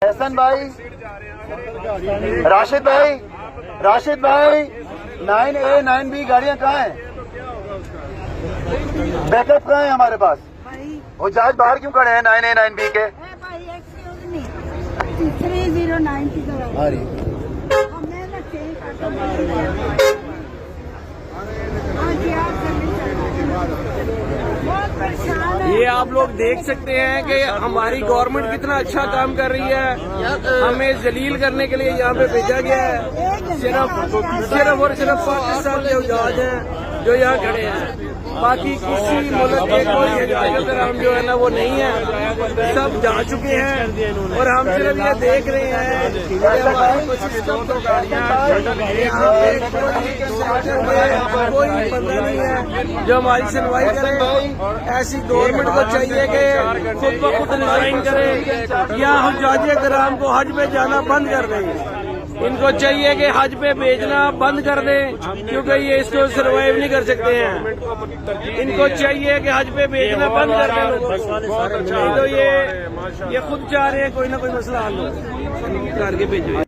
احسن بھائی، راشد بھائی، 9A 9B گاڑیاں کہاں ہیں؟ بیک اپ کہاں ہے ہمارے پاس؟ وہ جہاز باہر کیوں کھڑے ہیں 9A 9B کے؟ 309 کی آ رہی یہ آپ لوگ دیکھ سکتے ہیں کہ ہماری گورنمنٹ کتنا اچھا کام کر رہی ہے. ہمیں ذلیل کرنے کے لیے یہاں پہ بھیجا گیا ہے. صرف اور صرف پاکستان کے جہاز ہیں جو یہاں کھڑے ہیں. باقی کسی ملک کے کوئی حفاظت کرام جو ہے نا وہ نہیں ہے. سب جا چکے ہیں اور ہم صرف یہ دیکھ رہے ہیں کہ ہمارے سسٹم تو کوئی بندہ نہیں ہے جو ہماری سنوائی کرے. ایسی گورنمنٹ کو چاہیے کہ خود بخود لائن کرے یا حجاج کرام کو حج پہ جانا بند کر دیں. ان کو چاہیے کہ حج پہ بھیجنا بند کر دیں کیونکہ یہ اس کو سروائیو نہیں کر سکتے ہیں. ان کو چاہیے کہ حج پہ بھیجنا بند کر دیں لوگوں. تو یہ خود چاہ رہے ہیں کوئی نہ کوئی مسئلہ حل کر کے بھیجو.